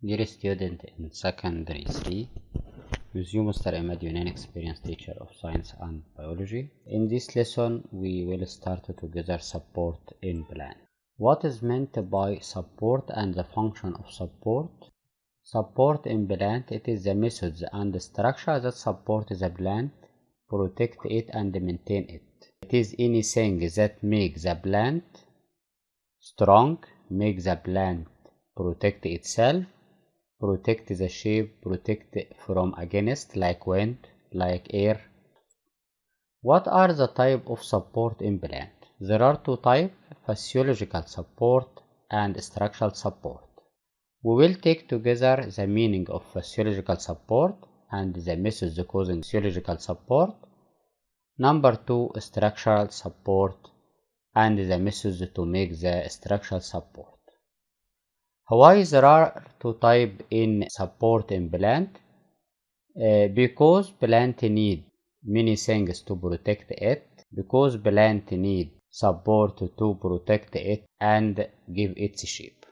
Dear student in secondary 3, with you Mr. Ahmed Yunan, experienced teacher of science and biology. In this lesson, we will start together support in plant. What is meant by support and the function of support? Support in plant, it is the methods and the structure that support the plant, protect it and maintain it. It is anything that makes the plant strong, makes the plant protect itself, protect the shape, protect from against, like wind, like air. What are the type of support in plant? There are two types, physiological support and structural support. We will take together the meaning of physiological support and the methods causing physiological support. Number 2, structural support and the methods to make the structural support. Why there are two types in support in plant? Because plant need many things to protect it, because plant need support to protect it and give its shape.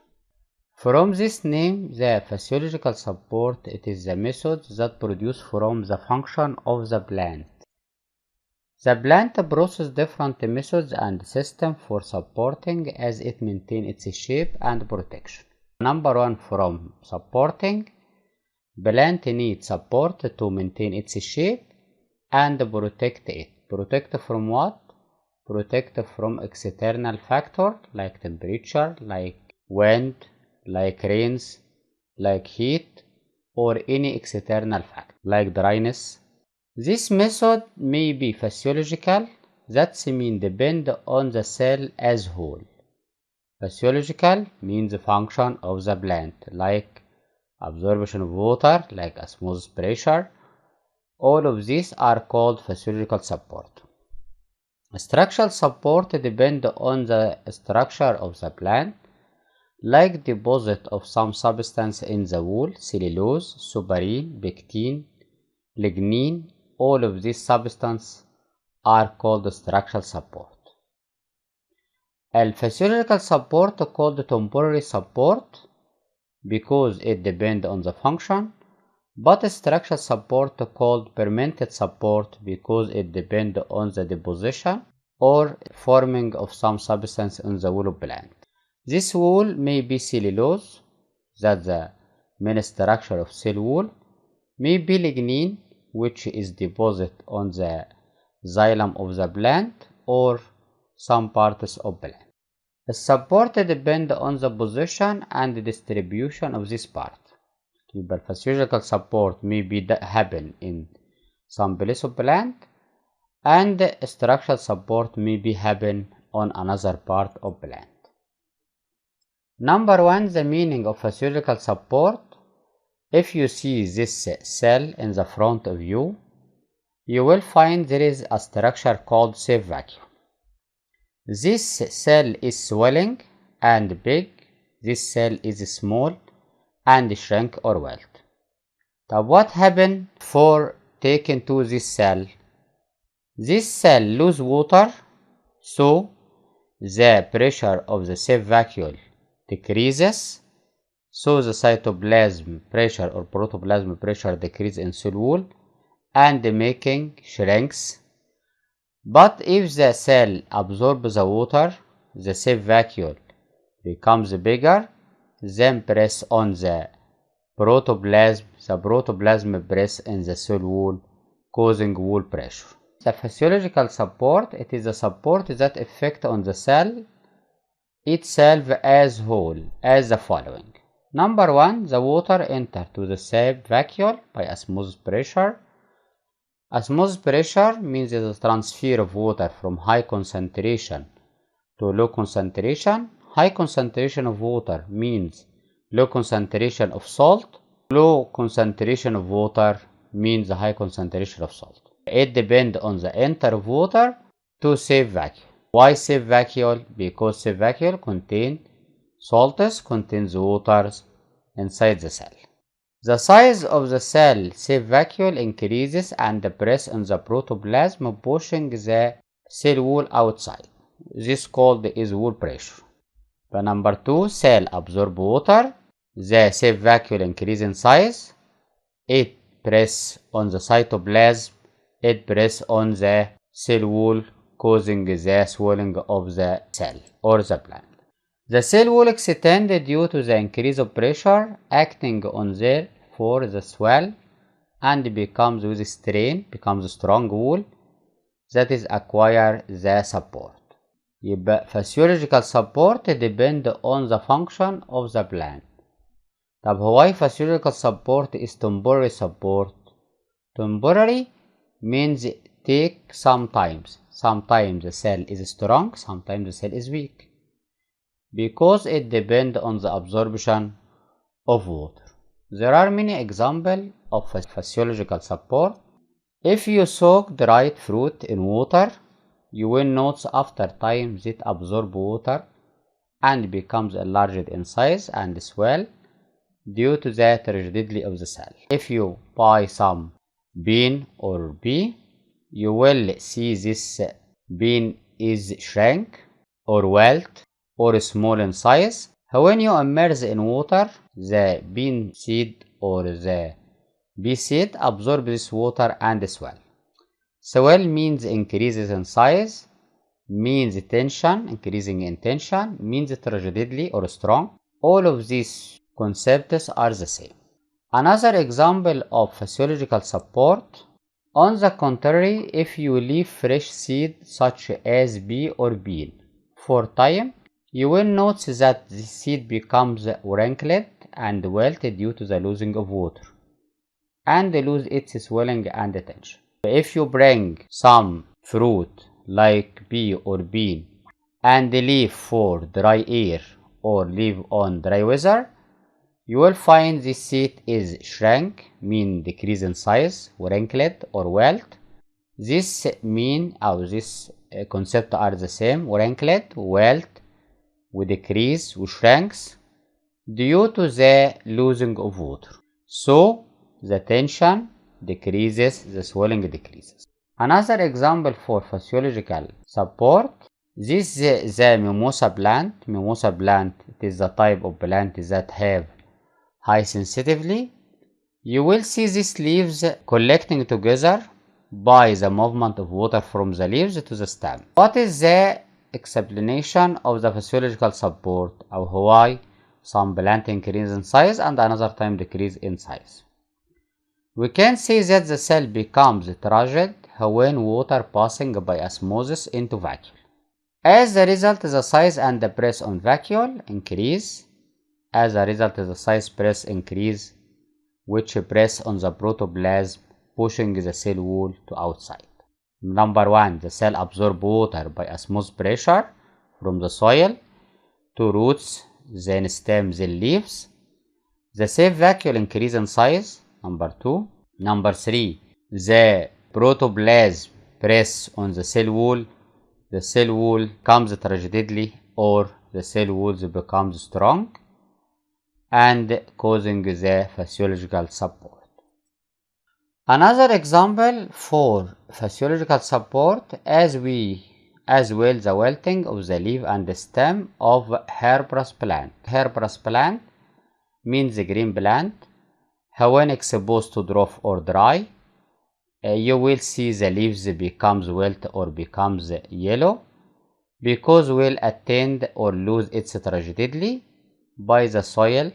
From this name, the physiological support, it is the method that produce from the function of the plant. The plant processes different methods and systems for supporting as it maintains its shape and protection. Number 1, from supporting, plant needs support to maintain its shape and protect it. Protect from what? Protect from external factors like temperature, like wind, like rains, like heat, or any external factor like dryness. This method may be physiological, that means depend on the cell as whole. Physiological means the function of the plant, like absorption of water, like osmosis pressure. All of these are called physiological support. Structural support depends on the structure of the plant, like deposit of some substance in the wall, cellulose, suberin, pectin, lignin. All of these substances are called structural support. Physiological support called temporary support because it depends on the function, but structural support called permanent support because it depends on the deposition or forming of some substance in the wall of plant. This wall may be cellulose, that's the main structure of cell wall, may be lignin, which is deposit on the xylem of the plant or some parts of plant. The support depends on the position and the distribution of this part. The physiological support may be happen in some place of plant, and structural support may be happen on another part of plant. Number 1, the meaning of physiological support. If you see this cell in the front of you, you will find there is a structure called safe vacuole. This cell is swelling and big, this cell is small and shrink or wilt. Now what happened for taken to this cell? This cell lose water, so the pressure of the safe vacuole decreases, so the cytoplasm pressure or protoplasm pressure decreases in cell wall and making shrinks. But if the cell absorbs the water, the safe vacuole becomes bigger, then press on the protoplasm press in the cell wall, causing wall pressure. The physiological support, it is a support that affects on the cell itself as whole, as the following. Number 1, the water enters to the safe vacuole by osmosis pressure. Osmosis pressure means the transfer of water from high concentration to low concentration. High concentration of water means low concentration of salt. Low concentration of water means high concentration of salt. It depends on the enter of water to safe vacuole. Why safe vacuole? Because safe vacuole contains salts, contains waters inside the cell. The size of the cell safe vacuole increases and the press on the protoplasm pushing the cell wall outside. This called is wall pressure. The number 2, cell absorb water. the safe vacuole increase in size, it press on the cytoplasm, it press on the cell wall, causing the swelling of the cell or the plant. The cell wall extends due to the increase of pressure acting on there for the swell and becomes with strain, becomes a strong wall that is acquire the support. يبقى physiological support depend on the function of the plant. طب why physiological support is temporary support? Temporary means take sometimes the cell is strong, sometimes the cell is weak, because it depends on the absorption of water. There are many examples of physiological support. If you soak dried fruit in water, you will notice after time it absorbs water and becomes enlarged in size and swell due to the rigidity of the cell. If you buy some bean or pea, you will see this bean is shrink or wilt or small in size. When you immerse in water, the bean seed or the pea seed absorb this water and swell. Swell means increases in size, means tension, increasing in tension, means rigidity or strong. All of these concepts are the same. Another example of physiological support. On the contrary, if you leave fresh seed such as pea or bean for time, you will notice that the seed becomes wrinkled and wilted due to the losing of water and lose its swelling and tension. If you bring some fruit like pea or bean and leave for dry air or leave on dry weather, you will find this seed is shrink, mean decrease in size, wrinkled or wilt. This mean or this concept are the same, wrinkled, wilt, with decrease, with shrinks due to the losing of water. So the tension decreases, the swelling decreases. Another example for physiological support, this is the mimosa plant. Mimosa plant, it is the type of plant that have high sensitivity. You will see these leaves collecting together by the movement of water from the leaves to the stem. What is the explanation of the physiological support, or why some plant increase in size and another time decrease in size? We can say that the cell becomes rigid when water passing by osmosis into vacuole. As a result, the size and the press on vacuole increase. As a result, the size press increase, which press on the protoplasm, pushing the cell wall to outside. Number 1, the cell absorb water by osmosis pressure from the soil to roots, then stems, then leaves. The safe vacuole increase in size. Number 2. Number 3, the protoplasm press on the cell wall. The cell wall comes rigidly or the cell walls becomes strong and causing the physiological support. Another example for physiological support as well the wilting of the leaf and the stem of herbaceous plant. Herbaceous plant means green plant. When exposed to drought or dry, you will see the leaves becomes wilt or becomes yellow because will attend or lose its rigidity by the soil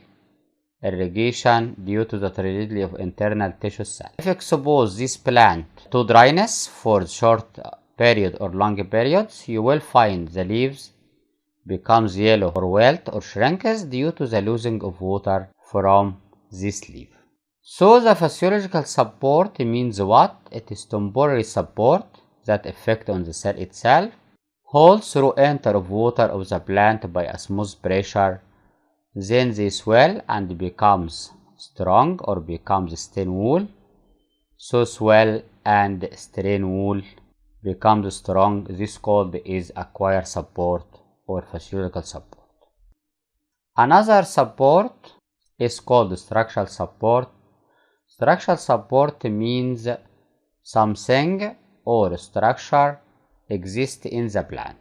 irrigation due to the rigidity of internal tissue cell. If expose this plant to dryness for short period or long periods, you will find the leaves becomes yellow or wilt or shrinks due to the losing of water from this leaf. So the physiological support means what? It is temporary support that affect on the cell itself, holds through enter of water of the plant by osmosis pressure, then they swell and becomes strong or becomes stain wool. So swell and strain wool becomes strong. This called is acquired support or physiological support. Another support is called structural support. Structural support means something or structure exists in the plant.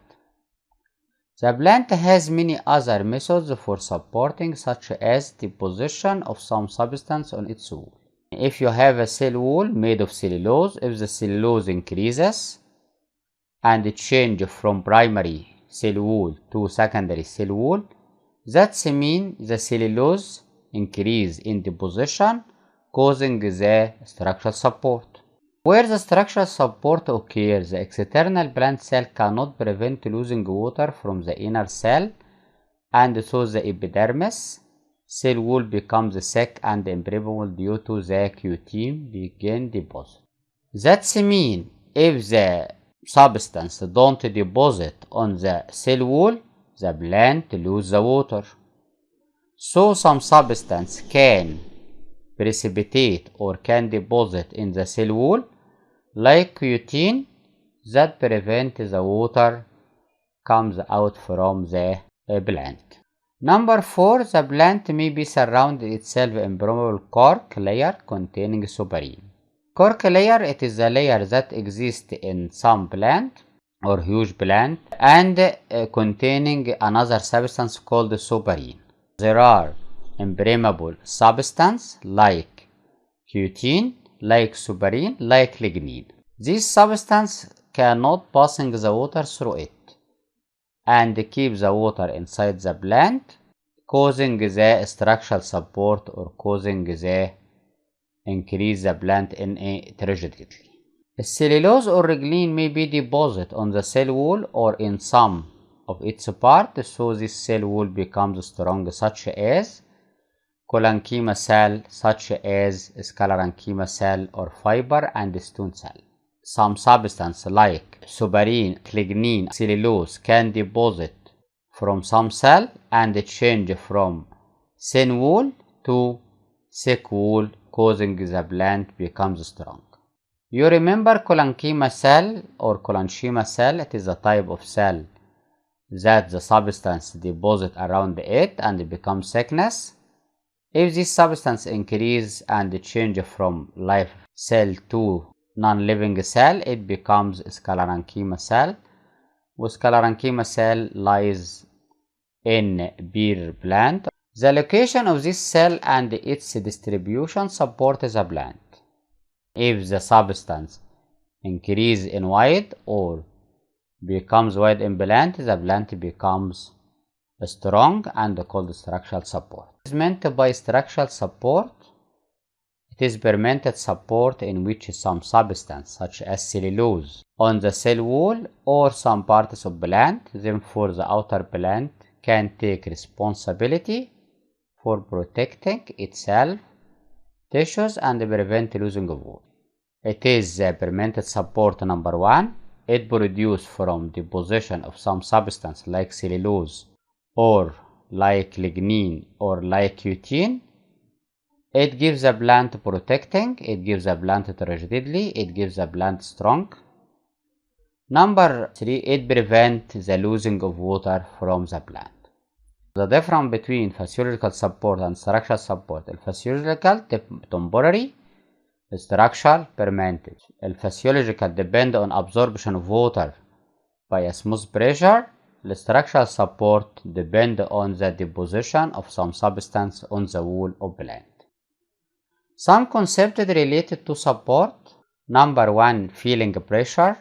The plant has many other methods for supporting, such as deposition of some substance on its wall. If you have a cell wall made of cellulose, if the cellulose increases and change from primary cell wall to secondary cell wall, that means the cellulose increase in deposition, causing the structural support. Where the structural support occurs, the external plant cell cannot prevent losing water from the inner cell, and so the epidermis cell wall becomes thick and impermeable due to the cutin begin deposit. That means if the substance don't deposit on the cell wall, the plant lose the water. So some substance can precipitate or can deposit in the cell wall, like cutin, that prevent the water comes out from the plant. Number 4, the plant may be surrounded itself impermeable cork layer containing suberin. Cork layer, it is a layer that exists in some plant or huge plant and containing another substance called suberin. There are impermeable substance like cutin, like suberin, like lignin. This substance cannot passing the water through it and keep the water inside the plant, causing the structural support or causing the increase the plant in a rigidity. Cellulose or lignin may be deposited on the cell wall or in some of its parts, so this cell wall becomes strong, such as collenchyma cell, such as sclerenchyma cell or fiber and stone cell. Some substance like suberin, lignin, cellulose can deposit from some cell and change from thin wall to thick wall, causing the plant becomes strong. You remember collenchyma cell or collenchyma cell, it is a type of cell that the substance deposit around it and becomes thickness. If this substance increase and change from live cell to non-living cell, it becomes sclerenchyma cell. Sclerenchyma cell lies in beer plant. The location of this cell and its distribution support the plant. If the substance increase in wide or becomes wide in plant, the plant becomes strong and called structural support. It is meant by structural support, it is permanent support in which some substance such as cellulose on the cell wall or some parts of plant, therefore the outer plant can take responsibility for protecting itself, tissues and prevent losing of water. It is the permanent support number 1. It produced from deposition of some substance like cellulose or like lignin or like cutin. It gives the plant protecting, it gives the plant rigidity, it gives the plant strong. Number 3, it prevents the losing of water from the plant. The difference between physiological support and structural support: physiological temporary, structural permanent. Physiological depend on absorption of water by osmosis pressure. The structural support depend on the deposition of some substance on the wall of plant. Some concepts related to support. Number 1, feeling pressure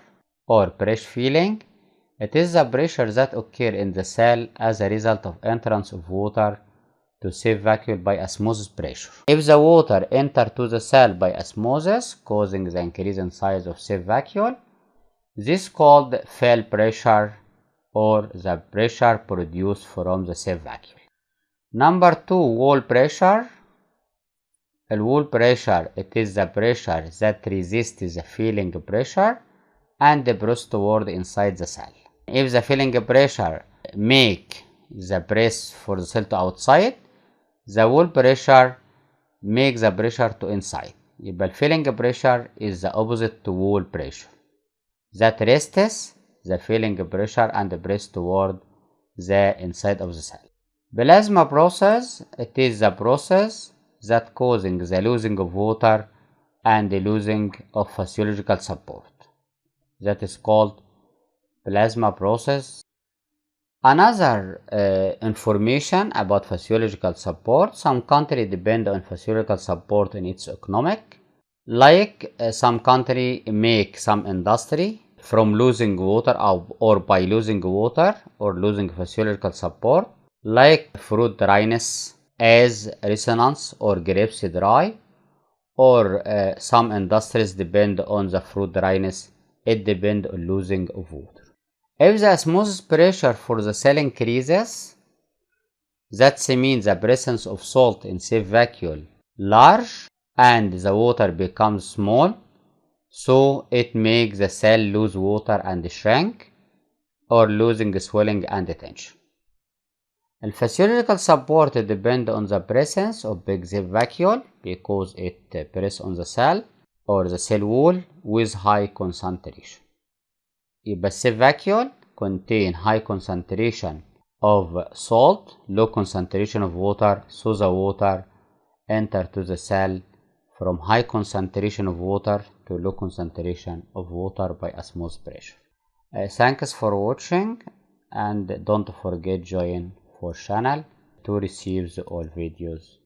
or pressure feeling. It is the pressure that occurs in the cell as a result of entrance of water to safe vacuole by osmosis pressure. If the water enters to the cell by osmosis, causing the increase in size of safe vacuole, this is called fill pressure or the pressure produced from the safe vacuole. Number 2, wall pressure. Wall pressure, it is the pressure that resists the filling pressure and presses toward inside the cell. If the filling pressure make the press for the cell to outside, the wall pressure makes the pressure to inside. يبقى filling pressure is the opposite to wall pressure. That rests the filling pressure and press toward the inside of the cell. Plasma process, it is the process that causing the losing of water and the losing of physiological support. That is called plasma process. Another information about physiological support. Some countries depend on physiological support in its economic. Like some country make some industry from losing water or by losing water or losing physiological support, like fruit dryness as resonance or grapes dry, or some industries depend on the fruit dryness, it depends on losing of water. If the osmosis pressure for the cell increases, that means the presence of salt in safe vacuole large and the water becomes small, so it makes the cell lose water and shrink, or losing swelling and tension. The physiological support depends on the presence of big safe vacuole because it presses on the cell or the cell wall with high concentration. يبقى safe vacuole contain high concentration of salt, low concentration of water, so the water enter to the cell from high concentration of water to low concentration of water by osmosis pressure. Thanks for watching, and don't forget join for channel to receive all videos.